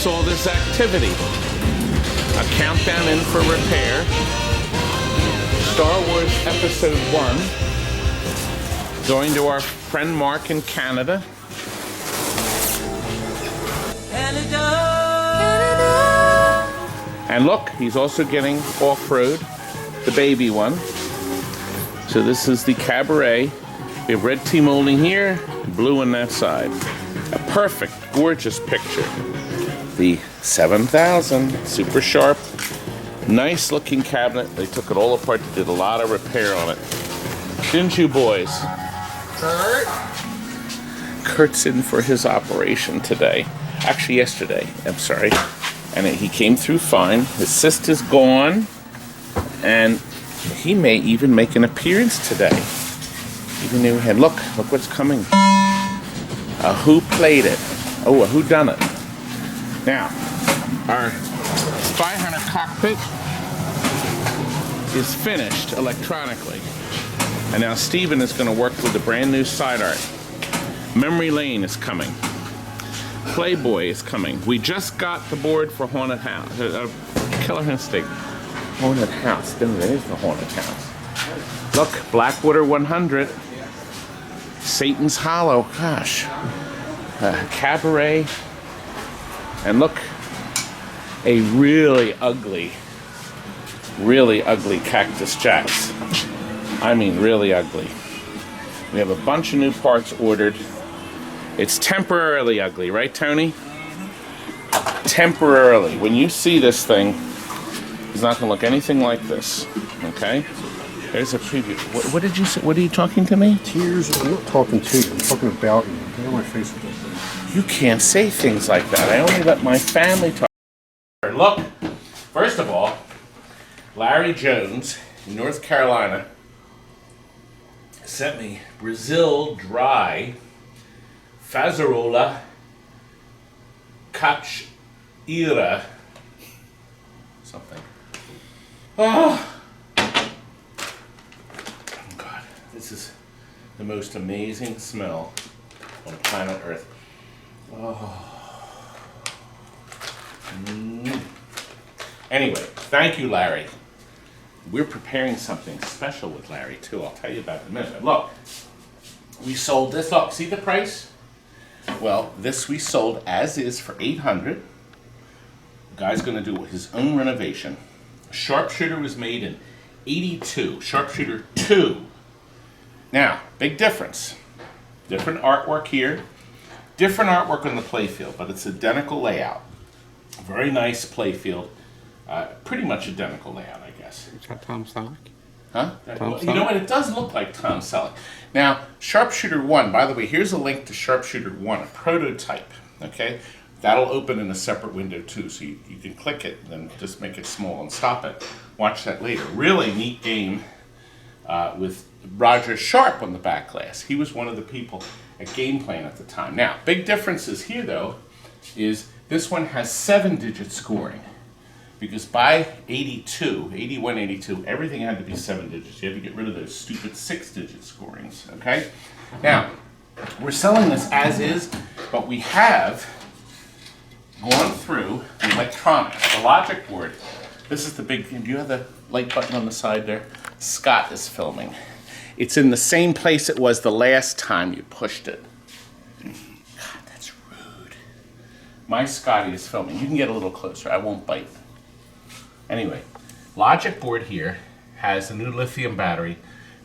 What's all this activity? A countdown in for repair. Star Wars Episode 1. Going to our friend Mark in Canada. And look, he's also getting off-road, the baby one. So this is the cabaret. We have red tea molding here, blue on that side. A perfect, gorgeous picture. The 7000, super sharp, nice looking cabinet. They took it all apart, they did a lot of repair on it. Didn't you boys? Kurt? Kurt's in for his operation today. Actually yesterday, I'm sorry. And he came through fine. His sister's gone. And he may even make an appearance today. Even though we had, look what's coming. A who played it? Oh, a who done it? Now, our Spy Hunter cockpit is finished electronically. And now Steven is going to work with the brand new side art. Memory Lane is coming. Playboy is coming. We just got the board for Haunted House. Killer Instinct. Haunted House. There is the Haunted House. Look, Blackwater 100. Satan's Hollow. Gosh. Cabaret. And look, a really ugly Cactus Jacks. I mean, really ugly. We have a bunch of new parts ordered. It's temporarily ugly, right, Tony? Temporarily. When you see this thing, it's not going to look anything like this. Okay? There's a preview. What did you say? What are you talking to me? Tears. I'm not talking to you. I'm talking about you. Get on my face. You can't say things like that. I only let my family talk. Look, first of all, Larry Jones in North Carolina sent me Brazil dry Fazarola Cachoeira something. Oh God, this is the most amazing smell on planet Earth. Oh. Anyway, thank you, Larry. We're preparing something special with Larry too. I'll tell you about it in a minute. Look, we sold this. Look, see the price? Well, this we sold as is for $800. The guy's going to do his own renovation. Sharpshooter was made in '82. Sharpshooter 2. Now, big difference. Different artwork here. Different artwork on the playfield, but it's identical layout. Very nice playfield. Pretty much identical layout, I guess. Is that Tom Selleck? Huh? You know what? It does look like Tom Selleck. Now, Sharpshooter 1, by the way, here's a link to Sharpshooter 1, a prototype, okay? That'll open in a separate window too, so you can click it and then just make it small and stop it. Watch that later. Really neat game with Roger Sharp on the back glass. He was one of the people at Game Plan at the time. Now, big differences here though is this one has 7-digit scoring. Because by 82, 81, 82, everything had to be 7 digits. You had to get rid of those stupid 6-digit scorings, okay? Now, we're selling this as is, but we have gone through the electronics, the logic board. This is the big thing. Do you have the light button on the side there? Scott is filming. It's in the same place it was the last time you pushed it. God, that's rude. My Scotty is filming. You can get a little closer. I won't bite. Anyway, logic board here has a new lithium battery.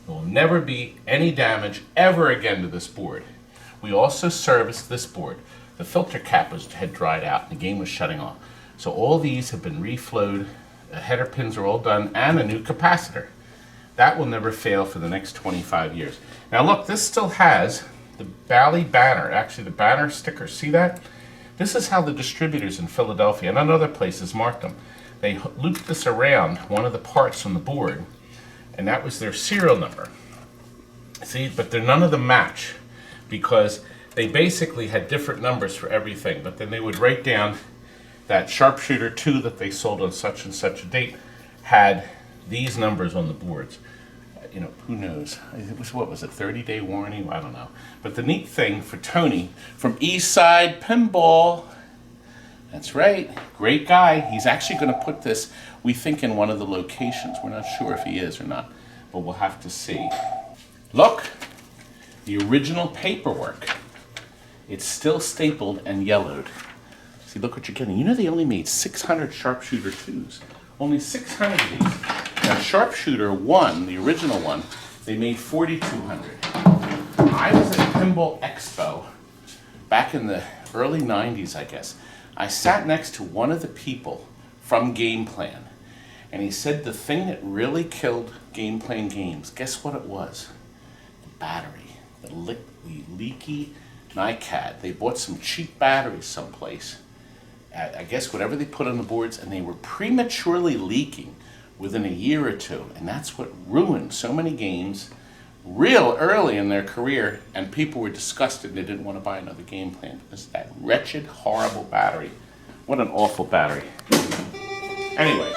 There will never be any damage ever again to this board. We also serviced this board. The filter cap had dried out and the game was shutting off. So all these have been reflowed, the header pins are all done, and a new capacitor. That will never fail for the next 25 years. Now look, this still has the Bally banner, actually the banner sticker. See that? This is how the distributors in Philadelphia and other places marked them. They looped this around one of the parts on the board, and that was their serial number. See, but none of them match because they basically had different numbers for everything, but then they would write down that Sharpshooter 2 that they sold on such and such a date had these numbers on the boards. You know, who knows? It was, what was it, 30-day warranty? I don't know. But the neat thing for Tony from Eastside Pinball, That's right. Great guy. He's actually going to put this, we think, in one of the locations. We're not sure if he is or not, but we'll have to see. Look, the original paperwork. It's still stapled and yellowed. See, look what you're getting. You know they only made 600 Sharpshooter 2s. Only 600 of these. Now, Sharpshooter 1, the original one, they made 4,200. I was at Pinball Expo back in the early 90s, I guess. I sat next to one of the people from Game Plan, and he said the thing that really killed Game Plan games, guess what it was? The battery, the leaky NiCad. They bought some cheap batteries someplace, I guess whatever they put on the boards, and they were prematurely leaking within a year or two, and that's what ruined so many games real early in their career, and people were disgusted and they didn't want to buy another Game Plan because of that wretched, horrible battery. What an awful battery. Anyway,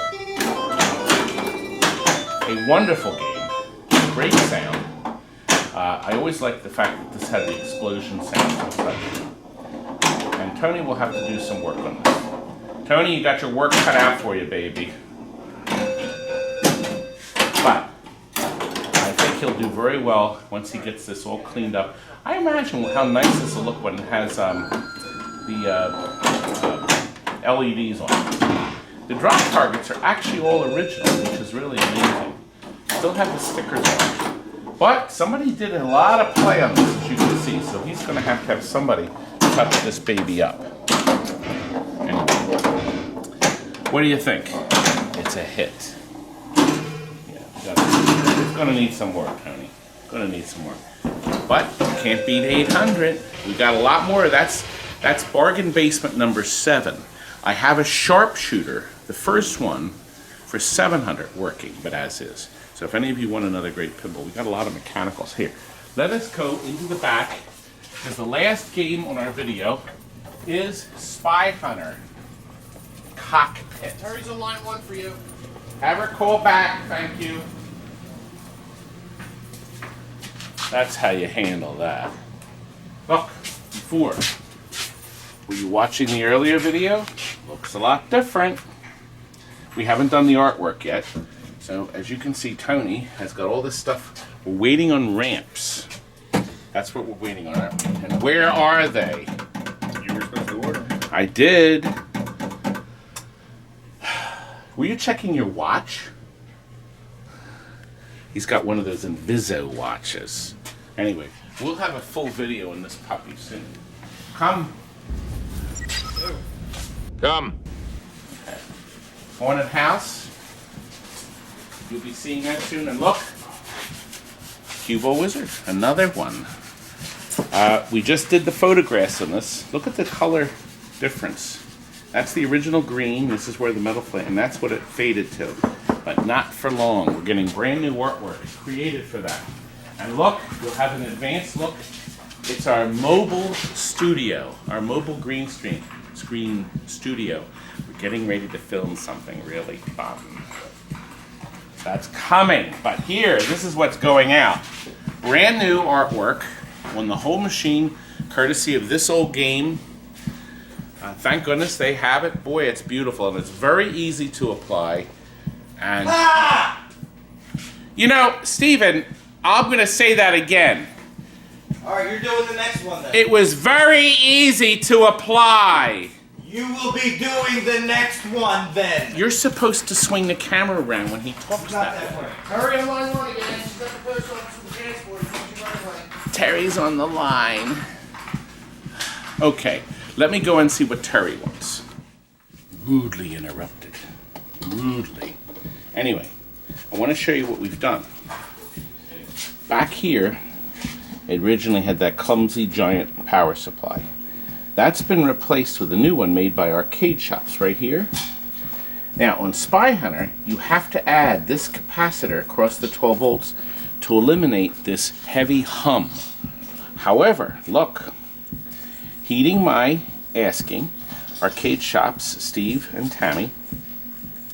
a wonderful game, great sound. I always liked the fact that this had the explosion sound. And Tony will have to do some work on this. Tony, you got your work cut out for you, baby. But I think he'll do very well once he gets this all cleaned up. I imagine how nice this will look when it has the LEDs on it. The drop targets are actually all original, which is really amazing. Still have the stickers on. But somebody did a lot of play on this, as you can see, so he's going to have somebody touch this baby up. Anyway, what do you think? It's a hit. It's going to need some work, Tony. Going to need some work. But you can't beat 800. We got a lot more. That's bargain basement number 7. I have a Sharpshooter, the first one, for 700 working, but as is. So if any of you want another great pinball, we got a lot of mechanicals here. Let us go into the back, because the last game on our video is Spy Hunter Cockpit. Terry's on line 1 for you. Have her call back, thank you. That's how you handle that. Look, before, were you watching the earlier video? Looks a lot different. We haven't done the artwork yet. So as you can see, Tony has got all this stuff. We're waiting on ramps. That's what we're waiting on. And where are they? You were supposed to order them. I did. Were you checking your watch? He's got one of those Inviso watches. Anyway, we'll have a full video on this puppy soon. Come. Come. Okay. Haunted house. You'll be seeing that soon. And look, Cubo Wizard, another one. We just did the photographs on this. Look at the color difference. That's the original green. This is where the metal plate, and that's what it faded to. But not for long. We're getting brand new artwork created for that. And look, we'll have an advanced look. It's our mobile studio, our mobile green screen studio. We're getting ready to film something really fun. That's coming. But here, this is what's going out. Brand new artwork on the whole machine, courtesy of This Old Game. Thank goodness they have it. Boy, it's beautiful, and it's very easy to apply. And you know, Steven, I'm going to say that again. All right, you're doing the next one then. It was very easy to apply. You will be doing the next one then. You're supposed to swing the camera around when he talks Not that way. way. Terry on line 1 again. She's got the post office with the transport. She's right away. Terry's on the line. Okay, let me go and see what Terry wants. Rudely interrupted. Rudely. Anyway, I want to show you what we've done. Back here, it originally had that clumsy giant power supply. That's been replaced with a new one made by Arcade Shops right here. Now on Spy Hunter, you have to add this capacitor across the 12 volts to eliminate this heavy hum. However, look, heeding my asking, Arcade Shops, Steve and Tammy,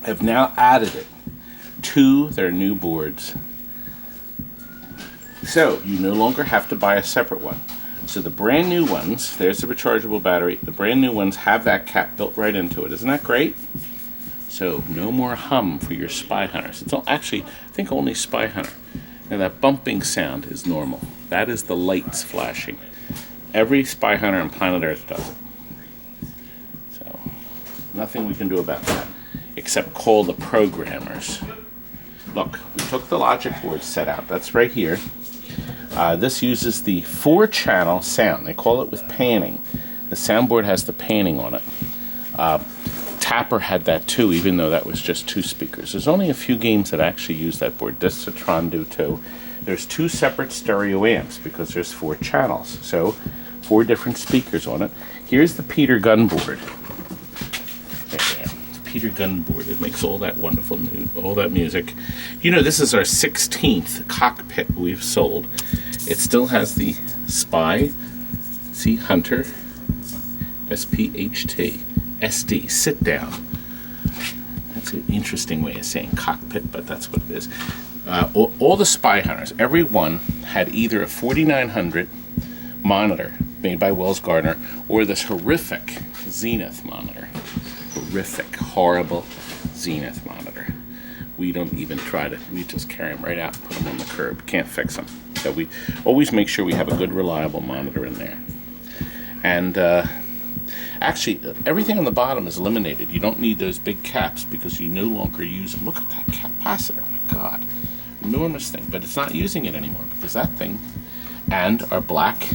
have now added it to their new boards. So you no longer have to buy a separate one. So the brand new ones, there's the rechargeable battery. The brand new ones have that cap built right into it. Isn't that great? So no more hum for your Spy Hunters. It's all, actually, I think only Spy Hunter. Now that bumping sound is normal. That is the lights flashing. Every Spy Hunter on planet Earth does it. So nothing we can do about that except call the programmers. Look, we took the logic board set out. That's right here. This uses the 4-channel sound. They call it with panning. The soundboard has the panning on it. Tapper had that too, even though that was just 2 speakers. There's only a few games that actually use that board. Discitron do too. There's 2 separate stereo amps because there's 4 channels. So 4 different speakers on it. Here's the Peter Gunn board. There. The Peter Gunn board. It makes all that wonderful, all that music. You know, this is our 16th Cockpit we've sold. It still has the Spy, see, Hunter, SPHT. SD, sit down. That's an interesting way of saying Cockpit, but that's what it is. All the Spy Hunters, every one had either a 4900 monitor made by Wells Gardner or this horrific Zenith monitor. Horrific, horrible Zenith monitor. We don't even try to, we just carry them right out and put them on the curb. Can't fix them. So we always make sure we have a good, reliable monitor in there. And actually, everything on the bottom is eliminated. You don't need those big caps because you no longer use them. Look at that capacitor. Oh my God. Enormous thing. But it's not using it anymore because that thing and our black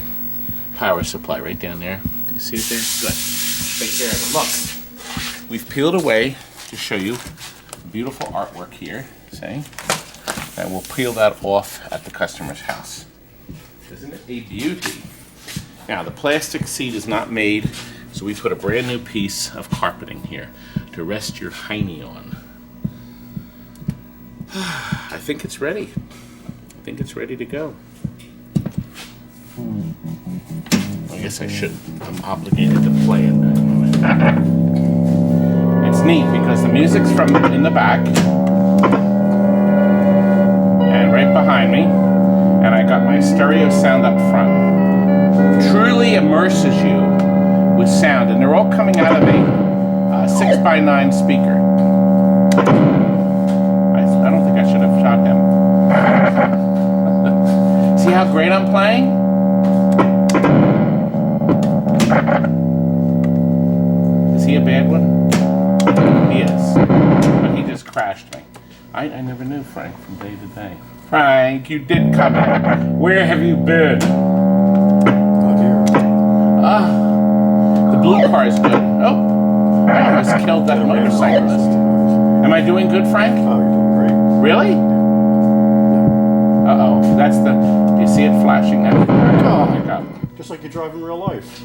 power supply right down there. Do you see it there? Good. Take care of it. Look, we've peeled away to show you beautiful artwork here. See? And we'll peel that off at the customer's house. Isn't it a beauty? Now, the plastic seat is not made, so we put a brand new piece of carpeting here to rest your hiney on. I think it's ready. I think it's ready to go. I guess I should. I'm obligated to play it. It's neat because the music's from in the back and right behind me, and I got my stereo sound up front. Truly immerses you with sound, and they're all coming out of a 6x9 speaker. I don't think I should have shot him. See how great I'm playing? Is he a bad one? He is. But he just crashed me. I never knew Frank from day to day. Frank, you did come in. Where have you been? The blue car is good. Oh, I almost killed that motorcyclist. Am I doing good, Frank? Oh, you're doing great. Really? Uh-oh, that's the, do you see it flashing now? Oh, my God. Just like you drive in real life.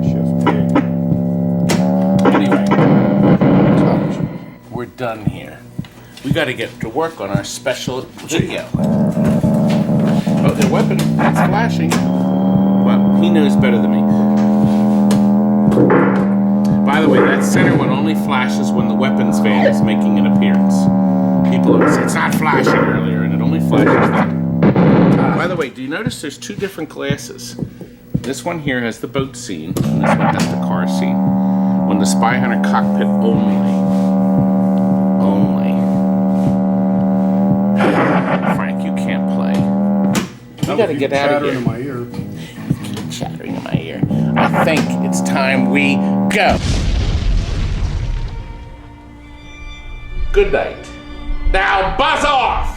Shift A. Anyway, we're done here. We got to get to work on our special video. Oh, the weapon, it's flashing. Well, he knows better than me. By the way, that center one only flashes when the weapons van is making an appearance. People always say, it's not flashing earlier, and it only flashes then. By the way, do you notice there's 2 different glasses? This one here has the boat scene, and this one has the car scene. On the Spy Hunter Cockpit only. Frank, you can't play. You gotta get out of here. Chattering in my ear. Chattering in my ear. I think it's time we go. Good night. Now buzz off!